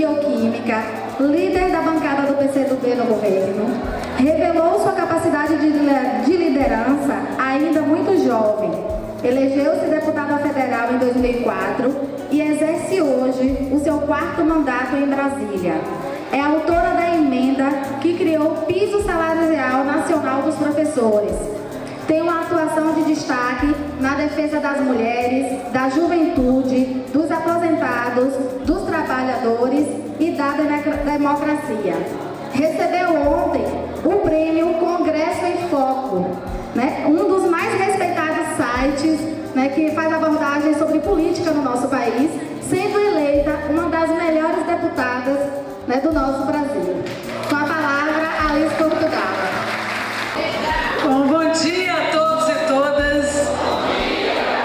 bioquímica, líder da bancada do PCdoB no governo, revelou sua capacidade de liderança ainda muito jovem. Elegeu-se deputada federal em 2004 e exerce hoje o seu 4º mandato em Brasília. É autora da emenda que criou o piso salarial nacional dos professores. Tem uma atuação de destaque na defesa das mulheres, da juventude, dos aposentados, dos trabalhadores e da democracia. Recebeu ontem o prêmio Congresso em Foco, né? Um dos mais respeitados sites, né, que faz abordagem sobre política no nosso país, sendo eleita uma das melhores deputadas, né, do nosso Brasil. Com a palavra, Alice Portugal. Bom dia a todos e todas.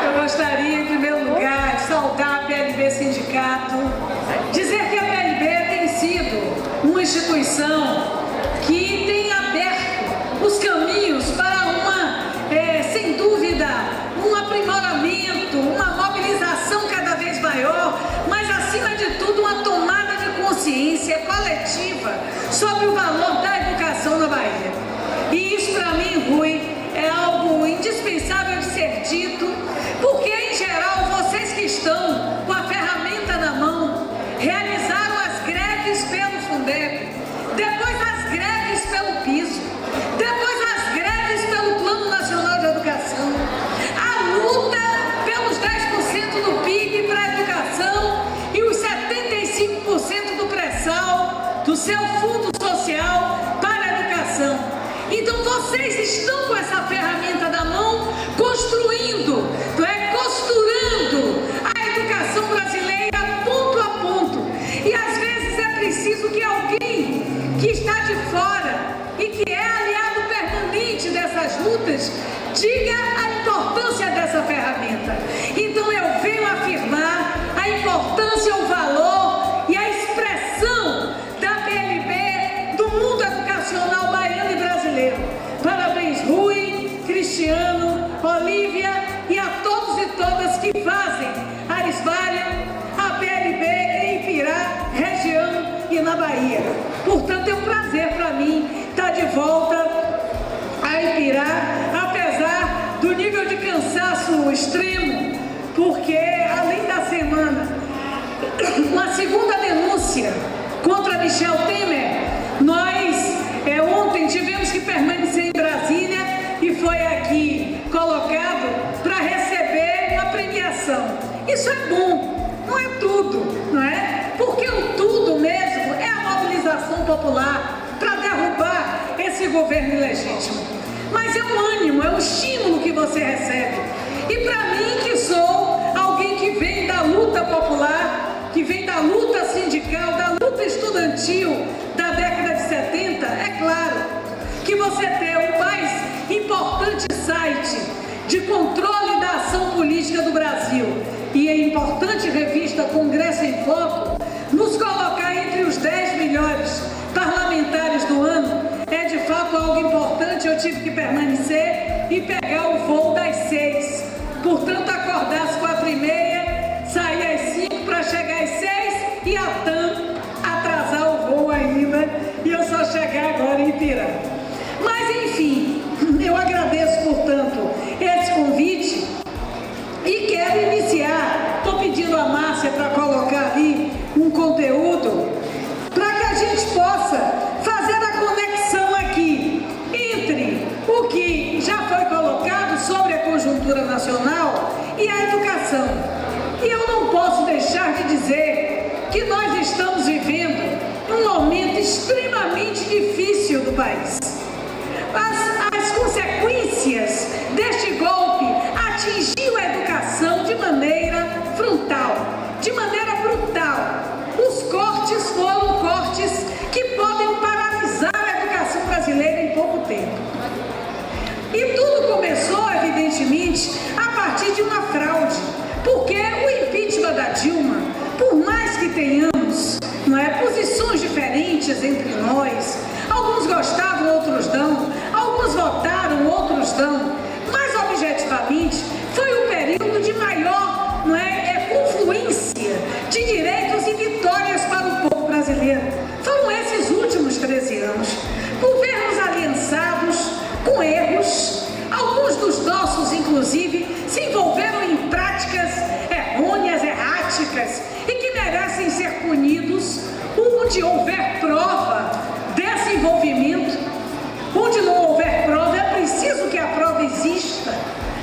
Eu gostaria, em primeiro lugar, de saudar a PLB Sindicato, dizer que a PLB tem sido uma instituição que tem aberto os caminhos para sem dúvida, um aprimoramento, uma mobilização cada vez maior, mas acima de tudo uma tomada de consciência coletiva sobre o valor da educação na Bahia. E isso para mim, Rui, é algo indispensável de ser dito, porque em geral vocês que estão com a ferramenta na mão realizaram as greves pelo Fundeb, depois as greves pelo piso, depois as greves pelo Plano Nacional de Educação, a luta pelos 10% do PIB para a educação e os 75% do pré-sal, do seu fundo social para a educação. Então vocês estão com essa ferramenta na mão, construindo, costurando a educação brasileira ponto a ponto. E às vezes é preciso que alguém que está de fora e que é aliado permanente dessas lutas diga a importância dessa ferramenta. Então eu venho afirmar a importância, o valor e a expressão da PLB do mundo educacional baiano e brasileiro. Parabéns, Rui, Cristiano, Olívia e a todos e todas que fazem a Esvária, a PLB em Ipirá, região e na Bahia. Portanto, é um prazer para mim estar de volta a Ipirá, apesar do nível de cansaço extremo, porque além da semana, uma segunda denúncia contra Michel Temer, nós ontem tivemos que permanecer em Brasília e foi aqui colocado para receber uma premiação. Isso é bom, não é tudo, não é? Porque o tudo mesmo é a mobilização popular para derrubar esse governo ilegítimo. Mas é um ânimo, é um estímulo que você recebe. E para mim, que sou alguém que vem da luta popular, que vem da luta sindical, da luta estudantil da década de 70, é claro que você tem o mais importante site de controle da ação política do Brasil e a importante revista Congresso em Foco, nos colocar entre os 10 melhores parlamentares do ano, é de fato algo importante. Eu tive que permanecer e pegar o voo das 6. Portanto, acordar às 4h30, sair às 5 para chegar às 6 e a TAM atrasar o voo ainda. E eu só chegar agora em Ipirá. Mas, enfim, eu agradeço, portanto, esse convite e quero iniciar. Estou pedindo a Márcia para colocar ali um conteúdo para que a gente possa fazer a conexão aqui entre o que já foi colocado sobre a conjuntura nacional e a educação. E eu não posso deixar de dizer que nós estamos vivendo um momento extremamente difícil do país. As consequências deste golpe atingiu a educação de maneira frontal, de maneira brutal. Os cortes foram cortes que podem paralisar a educação brasileira em pouco tempo. E tudo começou, evidentemente, a partir de uma fraude, porque o impeachment da Dilma, por mais que tenhamos, não é, posições diferentes entre nós, alguns gostavam, outros não, alguns votaram, outros não, mas objetivamente foi o período de maior, não é, confluência de direitos e vitórias para o povo anos, por vermos aliançados com erros. Alguns dos nossos, inclusive, se envolveram em práticas errôneas, erráticas e que merecem ser punidos onde houver prova desse envolvimento. Onde não houver prova, é preciso que a prova exista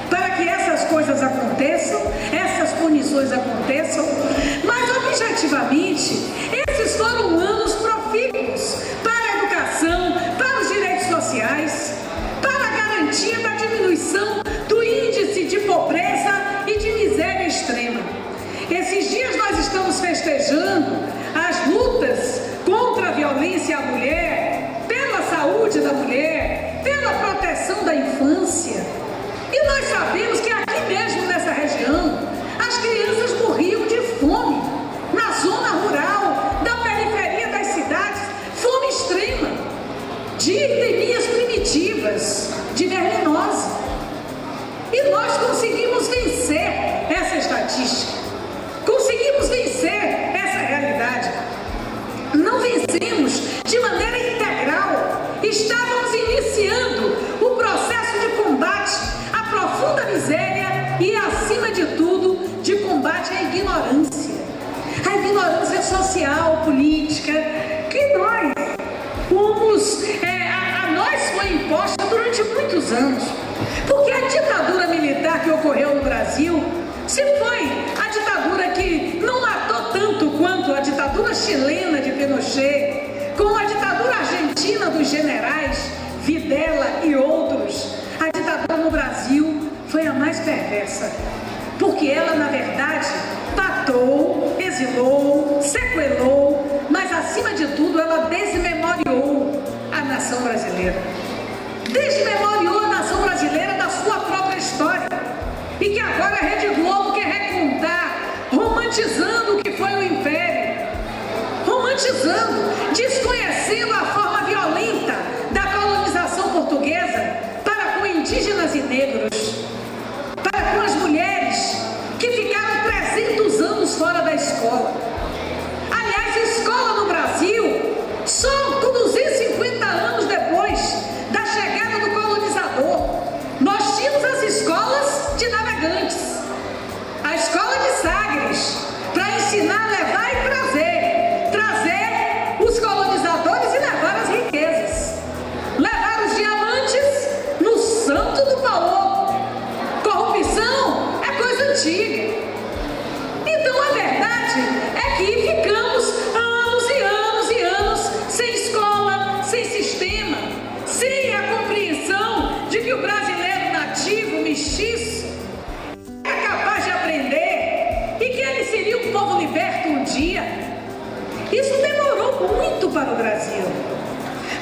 para que essas coisas aconteçam, essas punições aconteçam. Mas, objetivamente, esses foram anos profícuos para a educação, para os direitos sociais, para a garantia da diminuição do índice de pobreza e de miséria extrema. Esses dias nós estamos festejando as lutas contra a violência à mulher, pela saúde da mulher, pela proteção da infância. E nós sabemos que aqui mesmo nessa região, as crianças morriam de fome, na zona rural, da periferia das cidades, fome extrema, de epidemias primitivas, de verminose. E nós conseguimos vencer essa estatística, conseguimos vencer essa realidade. Não vencemos de maneira integral. Estávamos iniciando o processo de combate à profunda miséria e, acima de tudo, de combate à ignorância. A ignorância social, política, que nós fomos, a nós foi imposta durante muitos anos. Porque a ditadura militar que ocorreu no Brasil, se foi a ditadura que não matou tanto quanto a ditadura chilena de Pinochet, como a ditadura argentina dos generais Videla e outros, a ditadura no Brasil foi a mais perversa, porque ela, na verdade, matou, exilou, sequelou, mas, acima de tudo, ela desmemoriou a nação brasileira. Desmemoriou a nação brasileira da sua própria história. E que agora a Rede Globo quer recontar, romantizando o que foi o Império, romantizando, desconhecendo a forma violenta da colonização portuguesa para com indígenas e negros, para com as mulheres que ficaram 300 anos fora da escola. Aliás, escola no Brasil, só 250 anos depois da chegada do colonizador, nós tínhamos as escolas de navegantes, a escola de Sagres, para ensinar, levar e trazer os colonizadores e levar as riquezas, levar os diamantes no Santo do Baú. Corrupção é coisa antiga. Então a verdade é que ficamos anos e anos e anos sem escola, sem sistema, sem a compreensão de que o brasileiro nativo, mestiço, é capaz de aprender e que ele seria um povo liberto um dia. Isso demorou muito para o Brasil.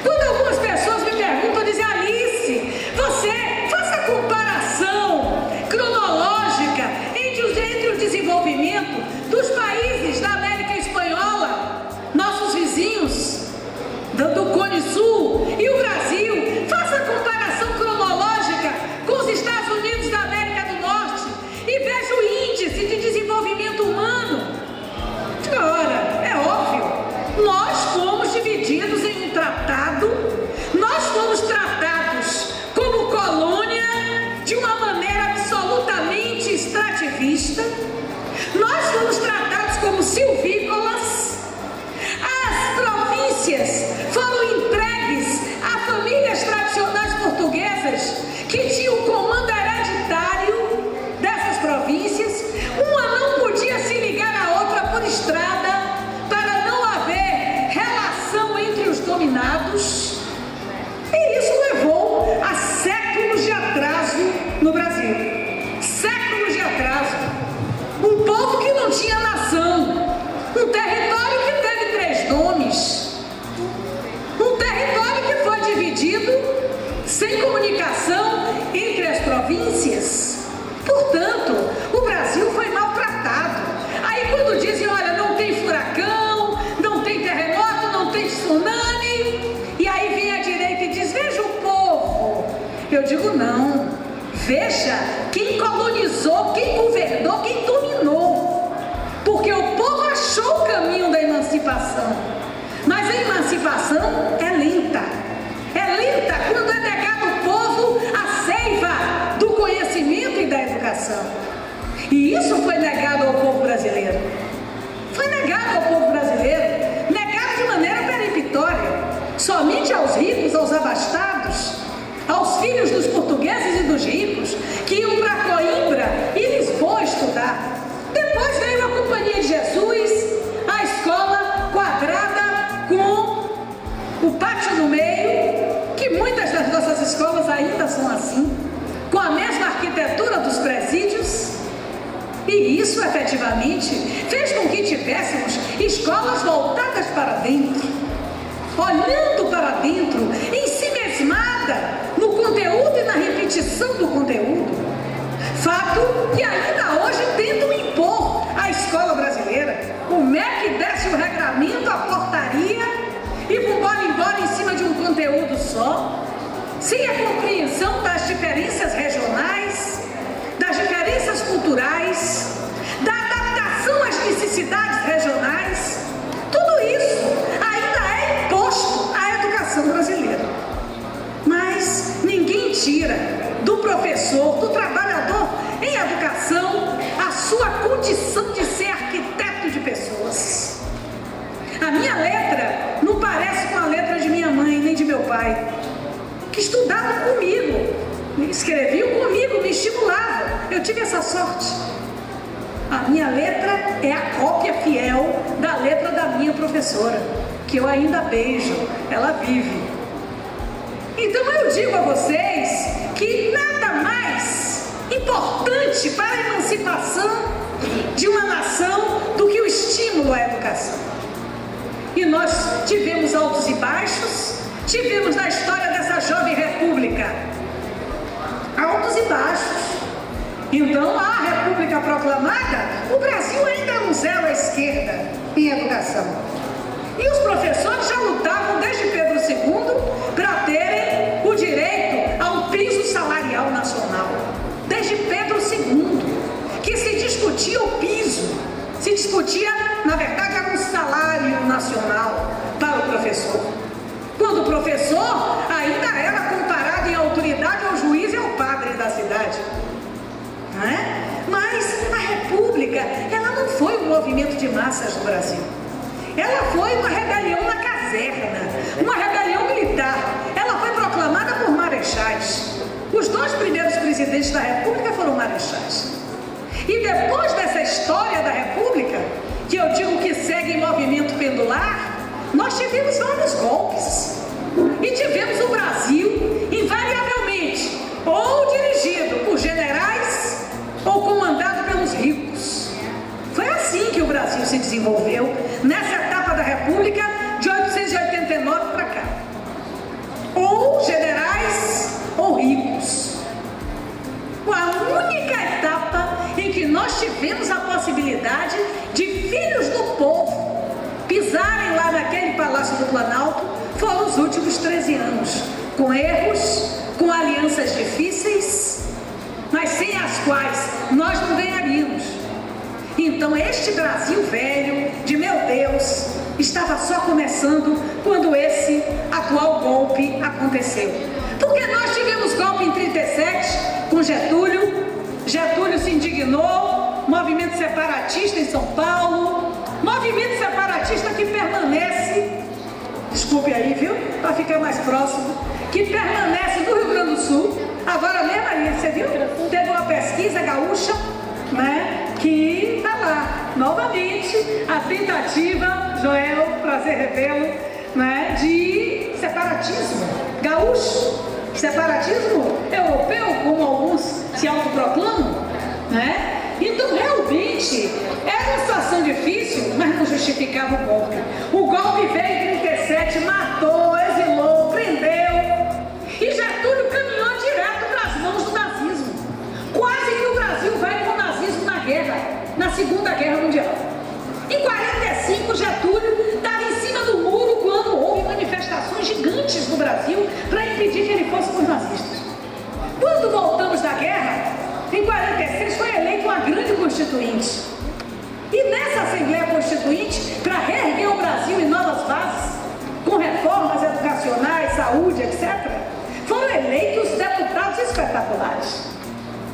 Quando algumas pessoas me perguntam, dizem: Alice, você faça a comparação cronológica entre o desenvolvimento dos países da América Espanhola, nossos vizinhos do Cone Sul, e o Brasil. Faça a comparação cronológica com os Estados Unidos da América do Norte e veja o índice de desenvolvimento humano. Ora, é óbvio, nós fomos divididos em um tratado, nós fomos tratados como colônia de uma maneira absolutamente extrativista, nós fomos tratados como silvícolas, as províncias foram entregues a famílias tradicionais portuguesas que tinham o comando hereditário dessas províncias. Uma não podia se ligar à outra por estrada para não haver relação entre os dominados. E isso levou a séculos de atraso no Brasil. Séculos de atraso. Um povo que não tinha nação. Um território que teve 3 nomes. Um território que foi dividido sem comunicação entre as províncias. Portanto, o Brasil foi maltratado. Aí quando dizem: olha, não tem furacão, não tem terremoto, não tem tsunami, e aí vem a direita e diz: veja o povo. Eu digo: não, veja quem colonizou, quem governou, quem dominou. Porque o povo achou o caminho da emancipação. Mas a emancipação é lenta. É lenta quando é negado ao povo a seiva do conhecimento e da educação. E isso foi negado ao povo brasileiro. Foi negado ao povo brasileiro, negado de maneira peremptória, somente aos ricos, aos abastados, aos filhos dos portugueses e dos ricos, que iam para Coimbra e Lisboa estudar. Depois veio a Companhia de Jesus, a escola quadrada com o pátio no meio, que muitas das nossas escolas ainda são assim, com a mesma arquitetura dos presídios. E isso efetivamente fez com que tivéssemos escolas voltadas para dentro, olhando para dentro, em si mesmada no conteúdo e na repetição do conteúdo. Fato que ainda hoje tentam impor à escola brasileira. O MEC desce o regramento, a portaria e vão embora em cima de um conteúdo só, sem a compreensão das diferenças regionais, das diferenças culturais, da adaptação às necessidades regionais. Tudo isso ainda é imposto à educação brasileira. Mas ninguém tira do professor, do trabalhador em educação, a sua condição de ser arquiteto de pessoas. A minha letra não parece com a letra de minha mãe nem de meu pai, que estudavam comigo, escreviam comigo, me estimulavam. Eu tive essa sorte. A minha letra é a cópia fiel da letra da minha professora, que eu ainda beijo, ela vive. Então eu digo a vocês que nada mais importante para a emancipação de uma nação do que o estímulo à educação. E nós tivemos altos e baixos, tivemos na história dessa jovem república altos e baixos. Então, a República Proclamada, o Brasil ainda era um zero à esquerda em educação. E os professores já lutavam desde Pedro II para terem o direito ao piso salarial nacional. Desde Pedro II, que se discutia o piso, se discutia, na verdade, era um salário nacional para o professor. Quando o professor ainda era comparado em autoridade ao juiz e ao padre da cidade. Não é? Mas a República, ela não foi um movimento de massas no Brasil. Ela foi uma rebelião na caserna, uma rebelião militar. Ela foi proclamada por marechais. Os 2 primeiros presidentes da República foram marechais. E depois dessa história da República, que eu digo que segue em movimento pendular, nós tivemos vários golpes. E tivemos o Brasil, invariavelmente, ou dirigido por generais, ou comandado pelos ricos. Foi assim que o Brasil se desenvolveu, nessa etapa da República, de 1889 para cá. Ou generais, ou ricos. A única etapa em que nós tivemos a possibilidade de filhos do povo pisarem lá naquele Palácio do Planalto foram os últimos 13 anos, com erros, com alianças difíceis, mas sem as quais nós não ganharíamos. Então este Brasil velho, de meu Deus, estava só começando quando esse atual golpe aconteceu. Porque nós tivemos golpe em 37 com Getúlio, Getúlio se indignou, movimento separatista em São Paulo, movimento separatista que permanece, desculpe aí, viu, para ficar mais próximo, que permanece no Rio Grande do Sul. Agora mesmo aí, você viu? Teve uma pesquisa gaúcha, né, que está lá, novamente, a tentativa, Joel, prazer revê-lo, né, de separatismo gaúcho, separatismo europeu, como alguns se autoproclamam, né? Então, realmente, era uma situação difícil, mas não justificava o golpe. O golpe veio em 37, matou, exilou, prendeu, e Getúlio caminhou direto para as mãos do nazismo. Quase que o Brasil vai com o nazismo na guerra, na Segunda Guerra Mundial. Em 45, Getúlio estava em cima do muro quando houve manifestações gigantes no Brasil para impedir que ele fosse com os nazistas. Quando voltamos da guerra, em 46 foi eleita uma grande constituinte. E nessa Assembleia Constituinte, para reerguer o Brasil em novas bases,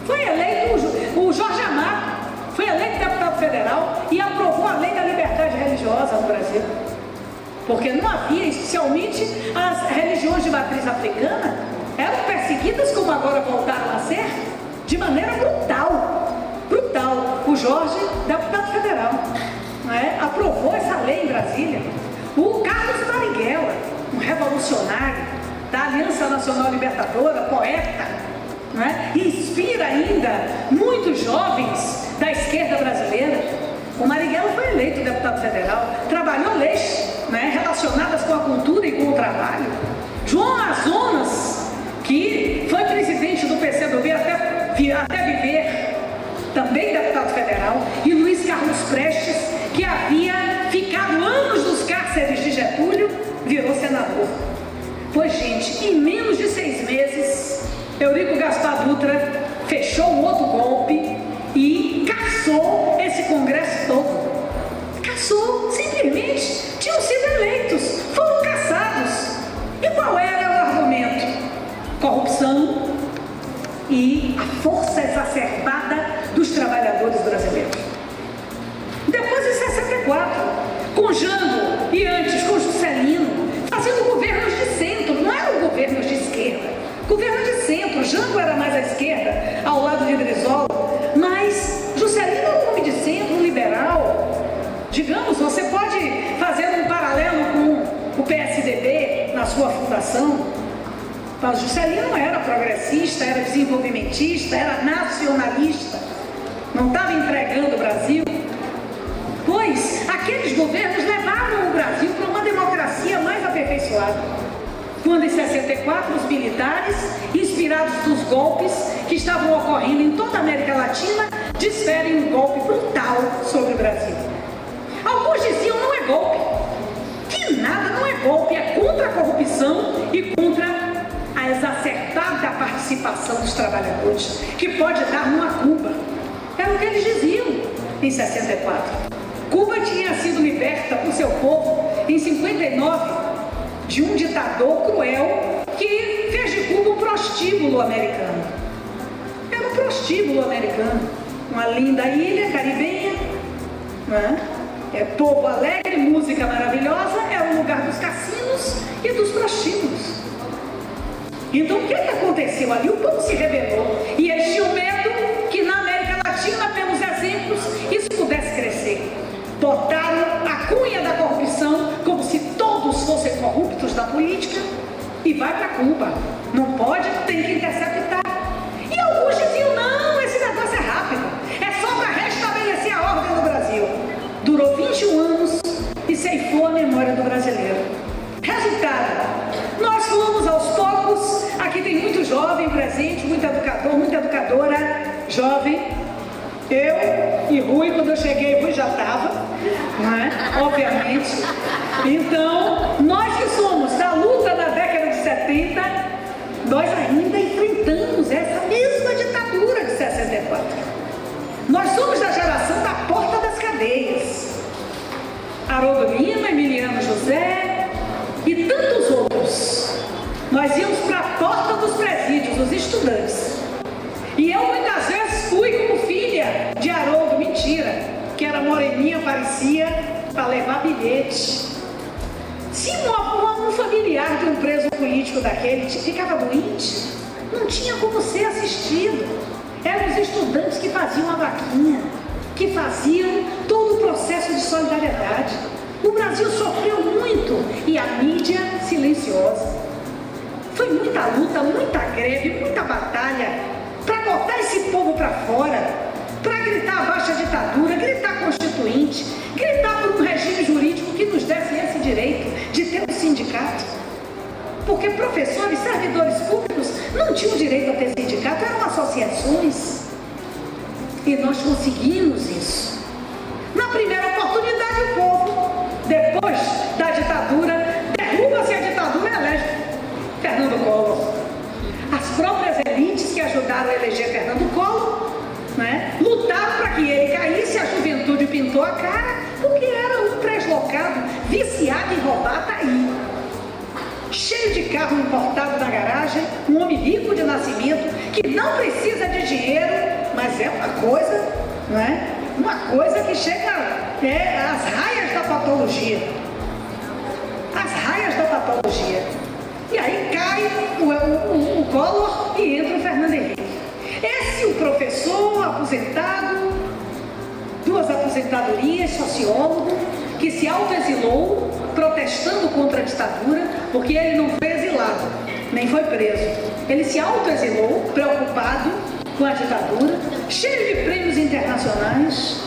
Foi eleito o Jorge Amado, foi eleito deputado federal e aprovou a lei da liberdade religiosa no Brasil. Porque não havia, especialmente as religiões de matriz africana, eram perseguidas, como agora voltaram a ser, de maneira brutal. Brutal. O Jorge, deputado federal, aprovou essa lei em Brasília. O Carlos Marighella, um revolucionário da Aliança Nacional Libertadora, poeta, inspira ainda muitos jovens da esquerda brasileira. O Marighella foi eleito deputado federal, trabalhou leis relacionadas com a cultura e com o trabalho. João Amazonas, que foi presidente do PCdoB até viver, também deputado federal, e Luiz Carlos Prestes, que havia ficado anos nos cárceres de Getúlio, virou senador. Pois, gente, em menos de 6 meses, Eurico Gaspar Dutra fechou um outro golpe e caçou esse Congresso todo. Caçou, simplesmente, tinham sido eleitos, foram caçados. E qual era o argumento? Corrupção e a força exacerbada dos trabalhadores brasileiros. Depois, em 64, com Jango e antes com Juscelino, fazendo governos de centro, não eram governos de esquerda, governo de centro. Jango era mais à esquerda, ao lado de Brizola, mas Juscelino era um homem de centro, um liberal. Digamos, você pode fazer um paralelo com o PSDB na sua fundação. Mas Juscelino era progressista, era desenvolvimentista, era nacionalista, não estava entregando o Brasil. Pois aqueles governos levaram o Brasil para uma democracia mais aperfeiçoada. Quando em 64 os militares, inspirados dos golpes que estavam ocorrendo em toda a América Latina, desferem um golpe brutal sobre o Brasil. Alguns diziam: não é golpe, que nada, não é golpe, é contra a corrupção e contra a exacerbada participação dos trabalhadores, que pode dar numa Cuba. Era o que eles diziam em 64. Cuba tinha sido liberta por seu povo em 59 de um ditador cruel que fez de Cuba um prostíbulo americano. Era um prostíbulo americano, uma linda ilha caribenha, povo alegre, música maravilhosa, era o lugar dos cassinos e dos prostíbulos. Então, o que aconteceu ali? O povo se rebelou e eles tinham medo que na América Latina, pelos exemplos, isso pudesse crescer. Botaram a cunha da corrupção como se todos fossem corruptos da política e vai para Cuba. Não pode, tem que interceptar. E alguns diziam: não, esse negócio é rápido, é só para restabelecer a ordem no Brasil. Durou 21 anos e ceifou a memória do brasileiro. Resultado: nós fomos aos poucos. Aqui tem muito jovem presente, muito educador, muita educadora jovem. Eu e Rui, quando eu cheguei, Rui já estava, obviamente. Então, nós que somos da luta da década de 70, nós ainda enfrentamos essa mesma ditadura de 64. Nós somos da geração da porta das cadeias. Haroldo Lima, Emiliano José e tantos outros. Nós íamos para a porta dos presídios, os estudantes. E eu muitas vezes fui como filha de Haroldo, mentira, que era moreninha, parecia, para levar bilhete. Se um familiar de um preso político daquele ficava doente, não tinha como ser assistido. Eram os estudantes que faziam a vaquinha, que faziam todo o processo de solidariedade. O Brasil sofreu muito e a mídia silenciosa. Foi muita luta, muita greve, muita batalha para botar esse povo para fora, para gritar abaixo a ditadura, gritar constituinte, gritar por um regime jurídico que nos desse esse direito de ter um sindicato. Porque professores, servidores públicos não tinham direito a ter sindicato, eram associações. E nós conseguimos isso. Na primeira oportunidade, o povo, depois da ditadura, derruba-se a ditadura e elege Fernando Collor. As próprias elites que ajudaram a eleger Fernando Collor, lutaram para que ele caísse. A juventude pintou a cara, porque era um translocado, viciado em roubar, tá aí. Cheio de carro importado da garagem, um homem rico de nascimento, que não precisa de dinheiro, mas é uma coisa, não é? Uma coisa que chega às raias da patologia. As raias da patologia. E aí cai o Collor e entra o Fernando Henrique. Esse, o professor aposentado, 2 aposentadorias, sociólogo, que se autoexilou, protestando contra a ditadura, porque ele não foi exilado, nem foi preso. Ele se autoexilou, preocupado com a ditadura, cheio de prêmios internacionais,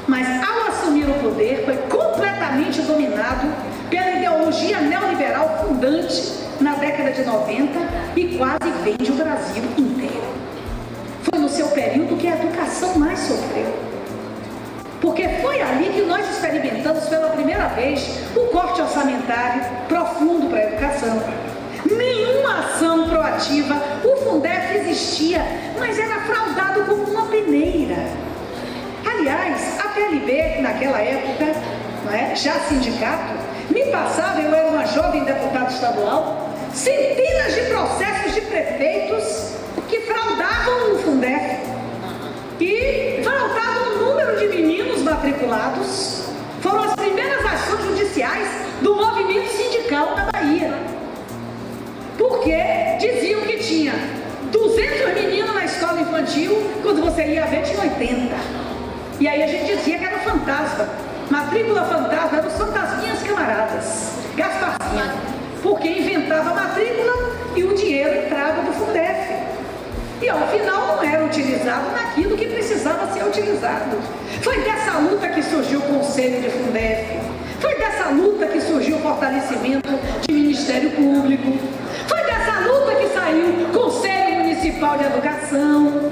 mas ao assumir o poder foi completamente dominado pela ideologia neoliberal fundante na década de 90 e quase vende o Brasil inteiro. Foi no seu período que a educação mais sofreu. Porque foi ali que nós experimentamos pela primeira vez o corte orçamentário profundo para a educação. Nenhuma ação proativa, o Fundef existia, mas era fraudado como uma peneira. Aliás, a PLB, naquela época, não é, já sindicato, me passava, eu era uma jovem deputada estadual, centenas de processos de prefeitos que fraudavam o Fundef e fraudavam o número de meninos matriculados. Foram as primeiras ações judiciais do movimento sindical da Bahia, porque diziam que tinha 200 meninos na escola infantil, quando você ia ver tinha 80. E aí a gente dizia que era fantasma, matrícula fantasma, eram os fantasminhas camaradas, Gasparzinha, porque inventava a matrícula e o dinheiro entrava do Fundef. E ao final não era utilizado naquilo que precisava ser utilizado. Foi dessa luta que surgiu o Conselho de Fundef. Foi dessa luta que surgiu o fortalecimento de Ministério Público. Foi dessa luta que saiu o Conselho Municipal de Educação,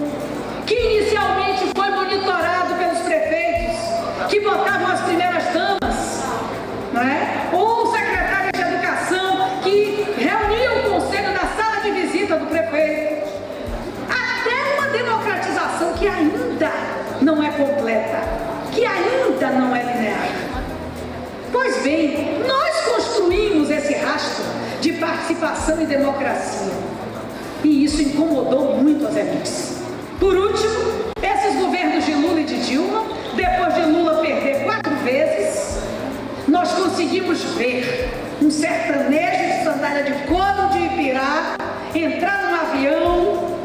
que inicialmente foi monitorado pelos prefeitos, que botavam as primeiras damas, não é? Ou o secretário de Educação, que reunia o conselho na sala de visita do prefeito. Até uma democratização que ainda não é completa, que ainda não é linear. Pois bem, nós construímos esse rastro de participação e democracia. E isso incomodou muito as elites. Por último, esses governos de Lula e de Dilma, depois de Lula perder 4 vezes, nós conseguimos ver um sertanejo de sandália de couro de Ipirá entrar num avião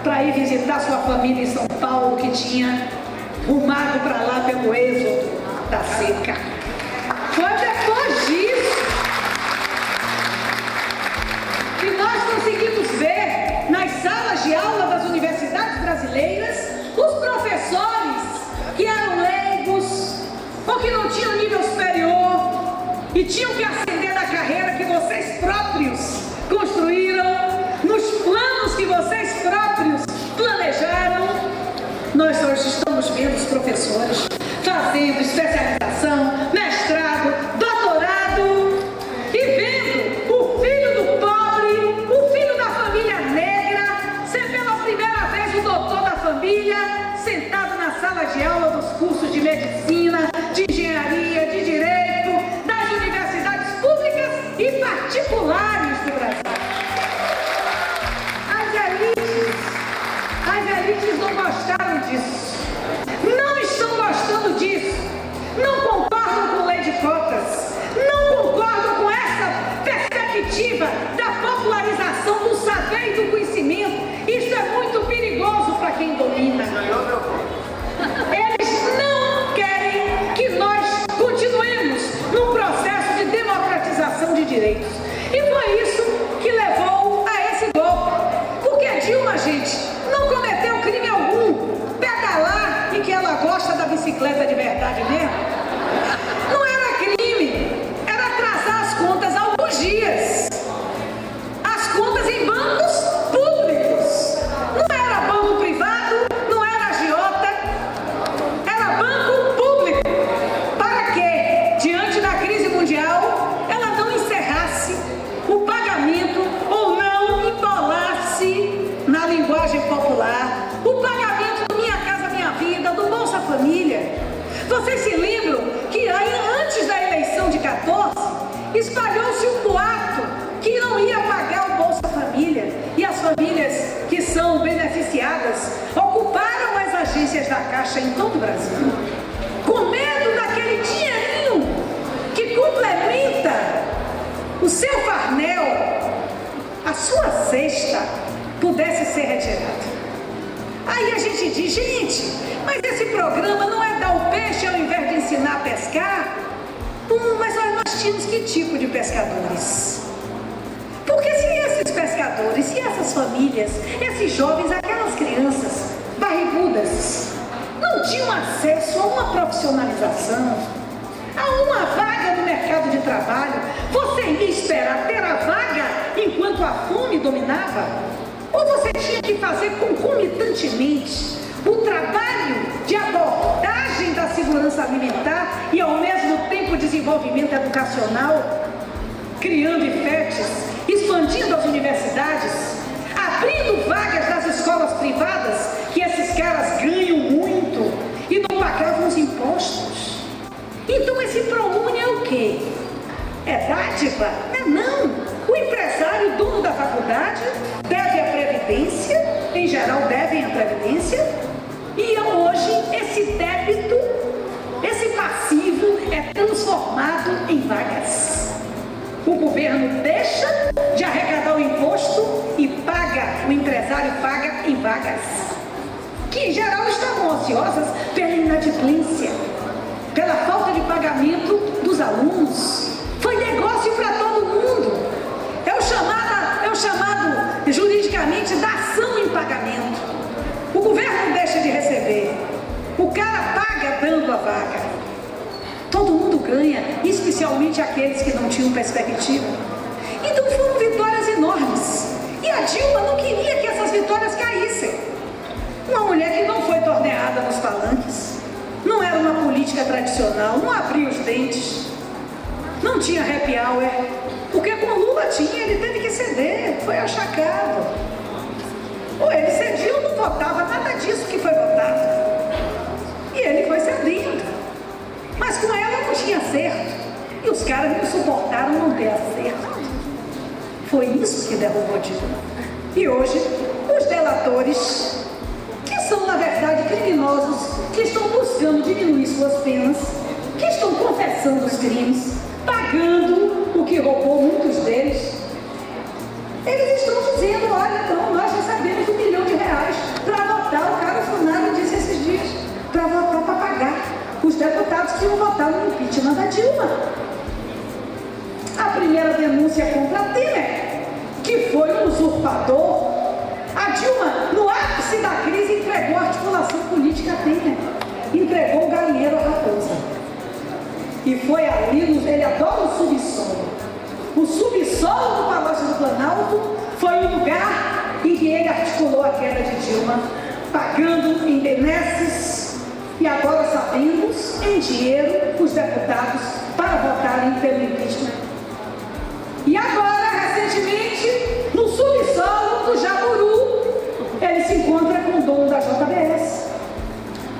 para ir visitar sua família em São Paulo, que tinha rumado para lá pelo êxodo da seca. Foi depois disso que nós conseguimos ver nas salas de aula das universidades brasileiras os professores que eram leigos ou que não tinham nível superior e tinham que ascender na carreira que vocês próprios construíram, nos planos que vocês próprios planejaram. Nós hoje estamos vendo os professores fazendo especialização, mestrado, doutorado e vendo o filho do pobre, o filho da família negra ser pela primeira vez o doutor da família, sentado na sala de aula dos cursos de medicina, de engenharia, de direito, das universidades públicas e particulares do Brasil. As elites não gostaram disso, não estão gostando disso, não concordam com lei de cotas, não concordam com essa perspectiva da popularização do saber e do conhecimento. Isso é muito perigoso para quem domina. Eles não querem que nós continuemos num processo de democratização de direitos. E foi isso que levou a esse golpe. Porque a Dilma, gente, não cometeu crime algum. Pedalar e que ela gosta da bicicleta de verdade mesmo, não era crime. Era atrasar as contas alguns dias. As contas em bancos públicos. Não era banco privado, não era agiota, era banco público. Para que, diante da crise mundial, ela não encerrasse o pagamento ou não embolasse, na linguagem popular, o pagamento do Minha Casa Minha Vida, do Bolsa Família. Vocês se lembram que aí, antes da eleição de 14, espalhou-se um boato que não ia agências da Caixa em todo o Brasil, com medo daquele dinheirinho que complementa o seu farnel, a sua cesta, pudesse ser retirada. Aí a gente diz, gente, mas esse programa não é dar o peixe ao invés de ensinar a pescar? Mas nós tínhamos que tipo de pescadores? Porque se esses pescadores, se essas famílias, esses jovens, aquelas crianças barrigudas, não tinham acesso a uma profissionalização, a uma vaga no mercado de trabalho, você ia esperar ter a vaga enquanto a fome dominava? Ou você tinha que fazer concomitantemente o trabalho de abordagem da segurança alimentar e ao mesmo tempo desenvolvimento educacional, criando IFETs, expandindo as universidades, abrindo vagas nas escolas privadas, que esses caras ganham muito e não pagavam os impostos. Então esse ProUni é o quê? É dádiva? Não. O empresário, dono da faculdade, deve a Previdência, em geral devem a Previdência, e hoje esse débito, esse passivo é transformado em vagas. O governo deixa de arrecadar o imposto e paga, o empresário paga em vagas, que em geral estavam ociosas pela inadimplência, pela falta de pagamento dos alunos. Foi negócio para todo mundo. É o chamado juridicamente da ação em pagamento. O governo deixa de receber, o cara paga dando a vaga. Todo mundo ganha, especialmente aqueles que não tinham perspectiva. Então foram vitórias enormes. E a Dilma não queria que essas vitórias caíssem. Uma mulher que não foi torneada nos palanques, não era uma política tradicional, não abria os dentes, não tinha happy hour, porque com Lula tinha, ele teve que ceder, foi achacado. Ou ele cedia ou não votava nada disso que foi votado. E ele foi cedendo. Mas com ela não tinha acerto. E os caras não suportaram não ter acerto. Foi isso que derrubou Dilma. E hoje, os delatores, que são na verdade criminosos, que estão buscando diminuir suas penas, que estão confessando os crimes, pagando o que roubou muitos deles, eles estão dizendo, olha, não, nós recebemos R$1 milhão para votar. O cara Funari disse esses dias, para votar, para pagar os deputados que iam votar no impeachment da Dilma. A primeira denúncia contra Temer, que foi um usurpador. A Dilma, no ápice da crise, entregou a articulação política a Temer, entregou o galinheiro à raposa. E foi ali, ele adora o subsolo. O subsolo do Palácio do Planalto foi o lugar em que ele articulou a queda de Dilma, pagando em benesses e agora sabemos em dinheiro os deputados para votarem pelo impeachment. E agora, recentemente, no subsolo do Jaburu, ele se encontra com o dono da JBS,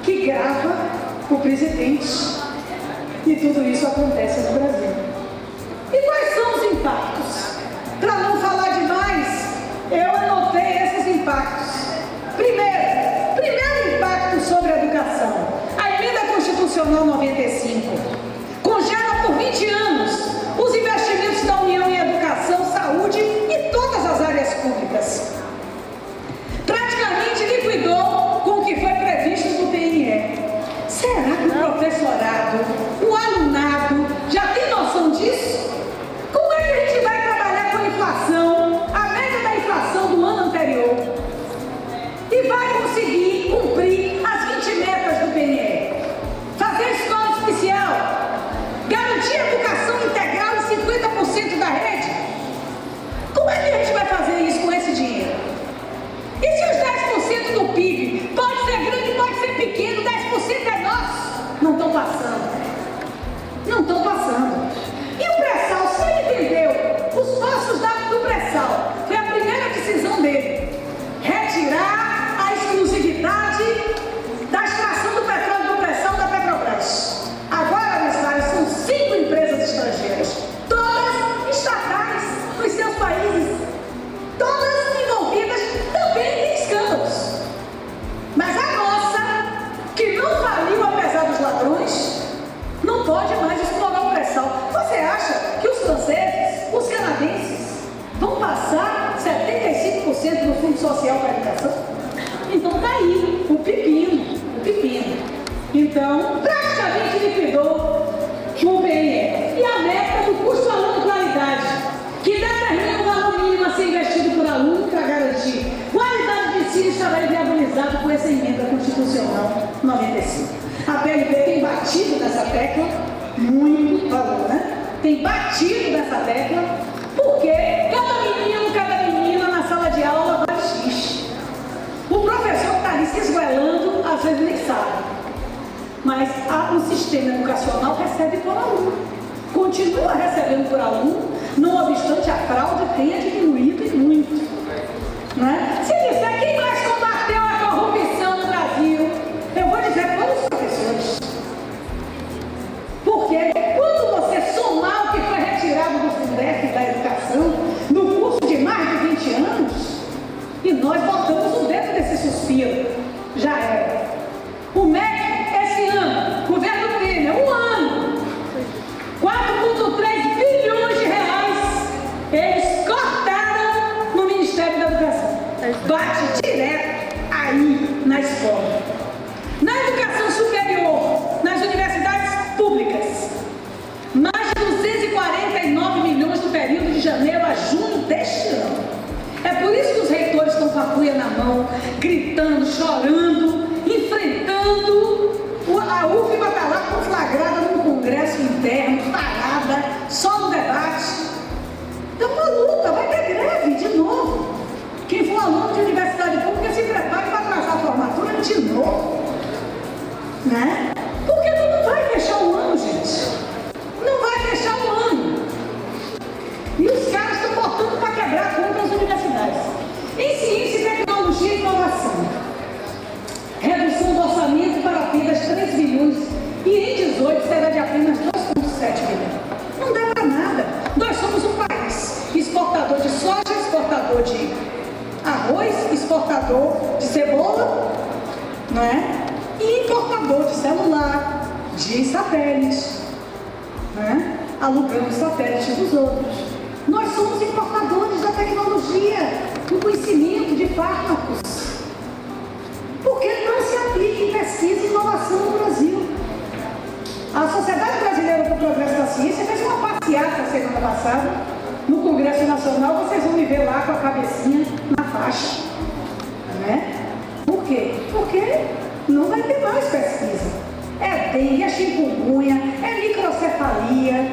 que grava o presidente. E tudo isso acontece no Brasil. E quais são os impactos? Para não falar demais, eu anotei esses impactos. Primeiro impacto sobre a educação. A emenda constitucional 95 congela por 20 anos os investimentos da União em educação, saúde e todas as áreas públicas. Praticamente liquidou com o que foi previsto no PNE. Será que o professorado, o alunado, já tem noção disso? Como é que a gente vai trabalhar com a inflação, a média da inflação do ano anterior? E vai conseguir cumprir as 20 metas do PNE? Fazer escola especial, do Fundo Social para a Educação. Então está aí o pepino. Então, praticamente liquidou o PNE. E a meta do custo aluno qualidade, que determina o valor mínimo a ser investido por aluno para garantir qualidade de ensino, estará viabilizado com essa emenda constitucional 95. A PLB tem batido nessa tecla, muito valor, né? Tem batido nessa tecla, porque cada menina na sala de aula vai X. O professor que está ali se esguelando, às vezes nem sabe. Mas o sistema educacional recebe por aluno. Continua recebendo por aluno, não obstante a fraude tenha diminuído e muito. Né? Se disser quem mais combateu a corrupção no Brasil, eu vou dizer para os professores. Porque quando você somar o que foi retirado do Fundef da educação, no curso de mais de 20 anos, e nós botamos o dedo desse suspiro, já era. O MEC, esse ano, governo Temer, um ano, 4,3 bilhões de reais, eles cortaram no Ministério da Educação. Bate direto aí na escola. Na educação superior, nas universidades públicas, mais de 249 milhões no período de janeiro a junho deste ano. É por isso que os reitores estão com a cuia na mão, gritando, chorando, enfrentando. A UFBA está lá conflagrada num congresso interno, parada, só no debate. Então, uma luta, vai ter greve de novo. Quem for aluno de universidade pública se prepare para atrasar a formatura de novo. Né? Porque não vai fechar o ano, gente. Não vai fechar o ano. E os caras estão botando para quebrar contra as universidades. Em ciência, tecnologia e inovação. Redução do orçamento para apenas 3 bilhões e em 18 será de apenas 2,7 bilhões. Não dá para nada. Nós somos um país exportador de soja, exportador de arroz, exportador de cebola, não é? E importador de celular, de satélite, né? Alugamos satélites dos outros. Nós somos importadores da tecnologia, do conhecimento de fármacos. Por que não se aplica em pesquisa e inovação no Brasil? A Sociedade Brasileira para o Progresso da Ciência fez uma passeata semana passada no Congresso Nacional. Vocês vão me ver lá com a cabecinha na faixa, né? Por quê? Porque não vai ter mais pesquisa. É dengue, é chikungunya, é microcefalia.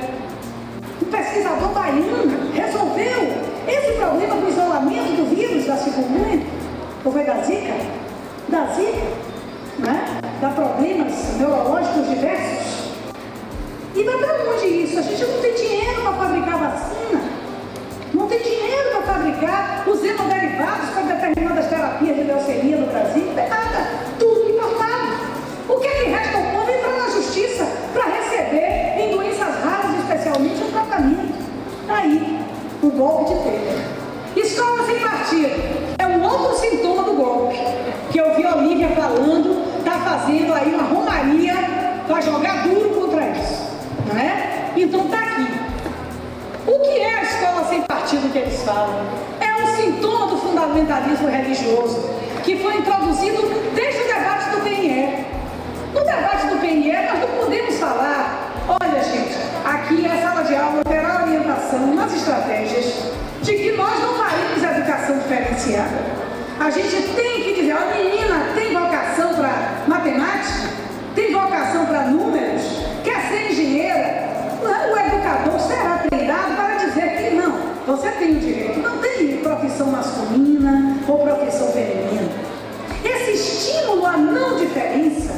O pesquisador baiano resolveu esse problema do isolamento do vírus da chikungunya, ou foi da Zika? Da Zika, né? Dá problemas neurológicos diversos. E vai para onde isso? A gente não tem dinheiro para fabricar vacina, não tem dinheiro para fabricar os hemoderivados para determinadas terapias de leucemia no Brasil, não tem nada, tudo importado. O que é que resta ao povo? Entrar na justiça para receber em doenças raras, especialmente, o tratamento. Aí, o golpe de Temer. Escola sem partido é um outro sintoma do golpe, que eu vi a Olívia falando, está fazendo aí uma romaria para jogar duro contra isso, não é? Então está aqui. O que é a escola sem partido que eles falam? É um sintoma do fundamentalismo religioso, que foi introduzido desde o debate do PNE. No debate do PNE, nós não podemos falar, olha gente, aqui a sala de aula terá orientação nas estratégias de que nós não faremos educação diferenciada. A gente tem que dizer, a menina tem vocação para matemática, tem vocação para números, quer ser engenheira, o educador será treinado para dizer que não, você tem o direito, não tem profissão masculina ou profissão feminina. Esse estímulo à não diferença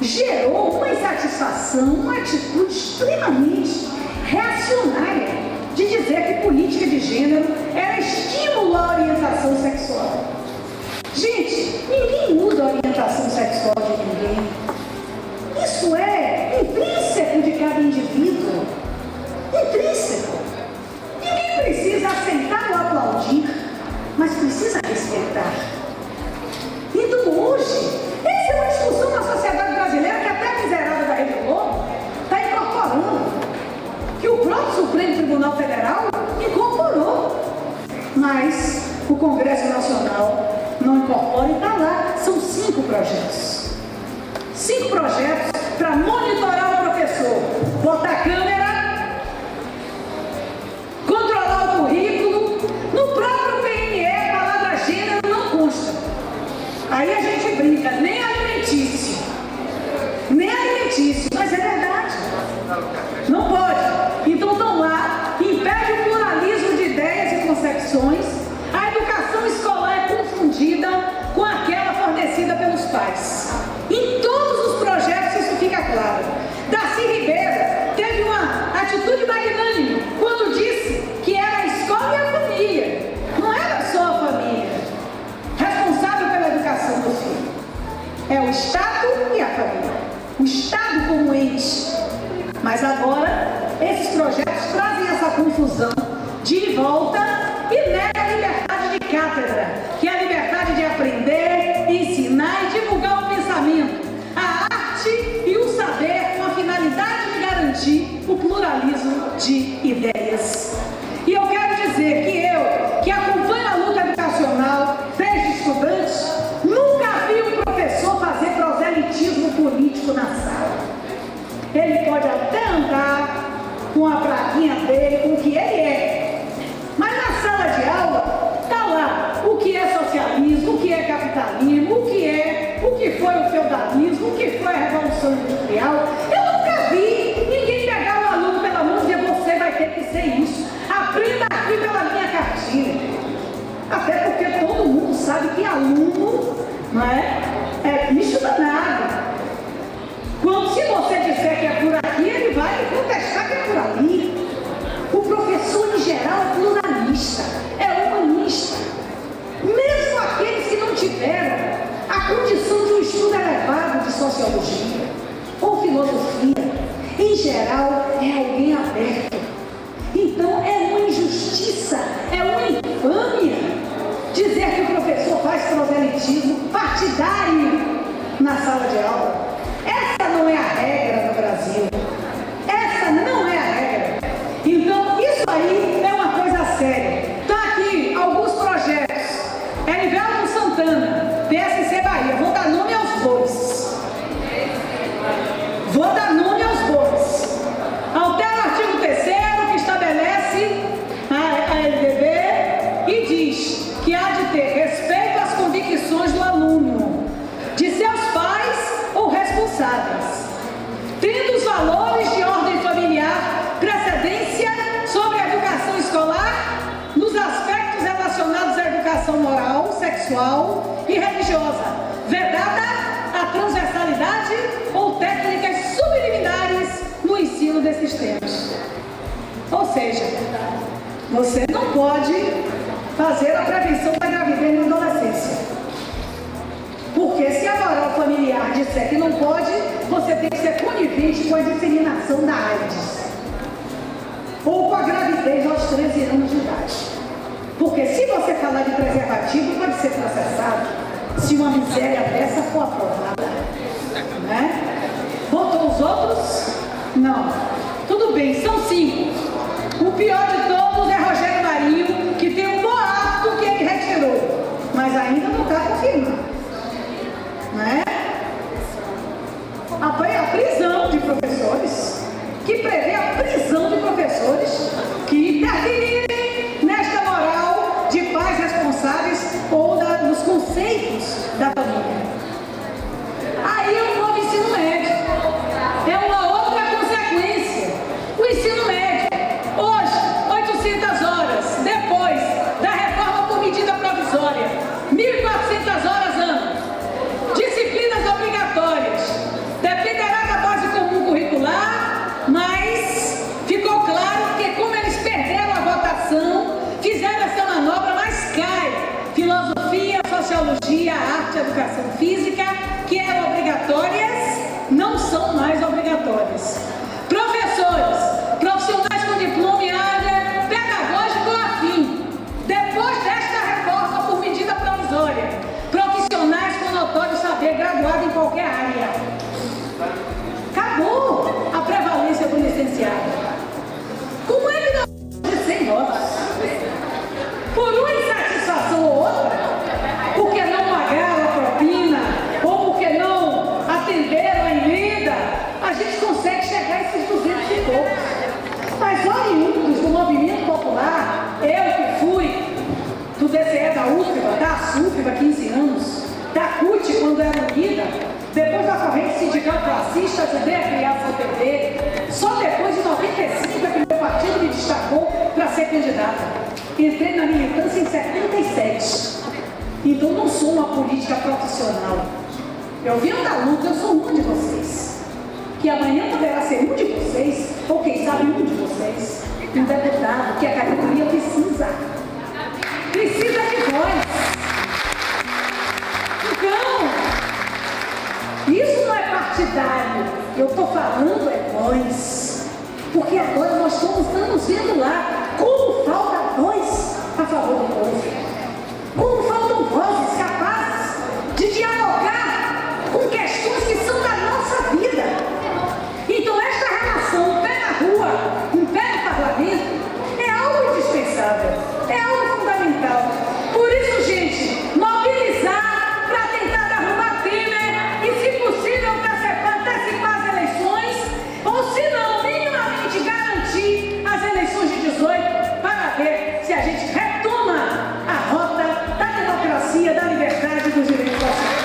gerou uma insatisfação, uma atitude extremamente reacionária de dizer que política de gênero era estímulo à orientação sexual. Gente, ninguém muda a orientação sexual de ninguém. Isso é intrínseco de cada indivíduo. Intrínseco. Ninguém precisa aceitar ou aplaudir, mas precisa respeitar. Então hoje, essa é uma discussão na sociedade brasileira que até a miserável da Rede Globo está incorporando, que o próprio Supremo Tribunal Federal incorporou. Mas o Congresso Nacional não incorpora e está lá. São 5 projetos. 5 projetos para monitorar o professor, botar câmera, controlar o currículo. No próprio PNE, a palavra gênero não consta. Aí a gente brinca, nem alimentício, mas é verdade. Não pode. Então estão lá, impede o pluralismo de ideias e concepções. A educação escolar é confundida com aquela fornecida pelos pais. Em todos os projetos isso fica claro. Darcy Ribeiro teve uma atitude magnânime quando disse que era a escola e a família. Não era só a família responsável pela educação do filho. É o Estado e a família. O Estado como ente. Mas agora, esses projetos trazem essa confusão de volta e nega a liberdade de cátedra, que é a liberdade de aprender, ensinar e divulgar o pensamento, a arte e o saber com a finalidade de garantir o pluralismo de ideias. E eu quero dizer que eu, que acompanho a luta educacional desde estudante, nunca vi um professor fazer proselitismo político na sala. Ele pode até andar com a plaquinha dele, com o que ele é. Mas na sala de aula, está lá o que é socialismo, o que é capitalismo, o que foi o feudalismo, o que foi a Revolução Industrial. Eu nunca vi ninguém pegar um aluno pela mão e dizer, você vai ter que ser isso. Aprenda aqui pela minha cartilha. Até porque todo mundo sabe que aluno, não é bicho danado. Quando, se você disser que é por aqui, ele vai contestar que é por ali. O professor, em geral, é pluralista, é humanista. Mesmo aqueles que não tiveram a condição de um estudo elevado de sociologia ou filosofia, em geral, é alguém aberto. Então, é uma injustiça, é uma infâmia dizer que o professor faz proselitismo partidário na sala de aula. Essa não é a regra no Brasil. Essa não é a regra. Então, isso aí é uma coisa séria. Está aqui alguns projetos. Erivelton Santana, PSC Bahia. Vou dar nome aos bois. Altera o artigo 3º que estabelece a LDB e diz que há de ter respeito às convicções do aluno, de seus pais ou responsáveis, tendo os valores de ordem familiar precedência sobre a educação escolar nos aspectos relacionados à educação moral, sexual e religiosa, vedada a transversalidade ou técnicas subliminares no ensino desses temas. Ou seja, você não pode fazer a prevenção da gravidez na adolescência. Porque se a moral familiar disser que não pode, você tem que ser conivente com a disseminação da AIDS. Ou com a gravidez aos 13 anos de idade. Porque se você falar de preservativo, pode ser processado se uma miséria dessa for aprovada. Né? Votou os outros? Não. Tudo bem, são 5. O pior de todos é Rogério Marinho, que tem um boato que ele retirou, mas ainda não está confirmado. Né? A prisão de professores, que prevê a prisão de professores que interferirem nesta moral de pais responsáveis ou dos conceitos da família. Aí o novo ensino médio é uma outra consequência. O ensino médio fascistas e dei a criança ao PT. Só depois de 95 é que meu partido me destacou para ser candidata. Entrei na militância em 77. Então não sou uma política profissional. Eu venho da luta, eu sou um de vocês. Que amanhã poderá ser um de vocês, ou quem sabe um de vocês, um deputado que a categoria precisa. Precisa de voz. Então, isso não é partidário. Eu estou falando é voz. Porque agora nós estamos vendo lá como falta voz a favor do povo. Como faltam vozes capazes de dialogar com questões que são da nossa vida. Então esta relação, um pé na rua, um pé no parlamento, é algo indispensável, é algo fundamental. Por isso, gente, mobilizar para tentar derrubar Temer e, se possível, antecipar as eleições, ou se não, minimamente garantir as eleições de 18 para ver se a gente retoma a rota da democracia, da liberdade e dos direitos sociais.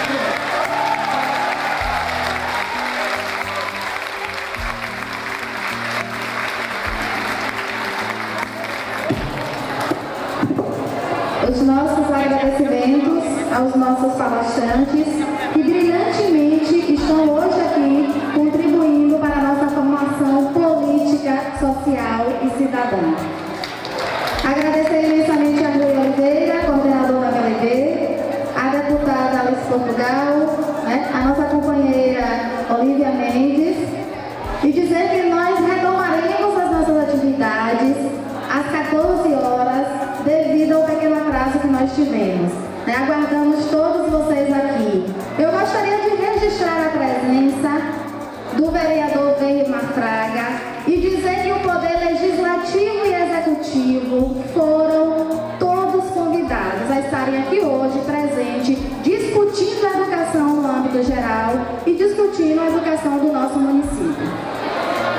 Os nossos agradecimentos aos nossos palestrantes que brilhantemente estão hoje aqui contribuindo para a nossa formação política, social e cidadã. Agradecer imensamente a Rui Oliveira, coordenador da PLB, a deputada Alice Portugal, a nossa companheira Olívia Mendes, e dizer que nós retomaremos as nossas atividades às 14 horas, devido ao pequeno atraso que nós tivemos. Aguardamos todos vocês aqui. Eu gostaria de registrar a presença do vereador Weimar Fraga e dizer que o Poder Legislativo e Executivo foram todos convidados a estarem aqui hoje presentes, discutindo a educação no âmbito geral e discutindo a educação do nosso município.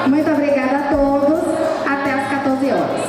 Muito obrigada a todos. Até às 14 horas.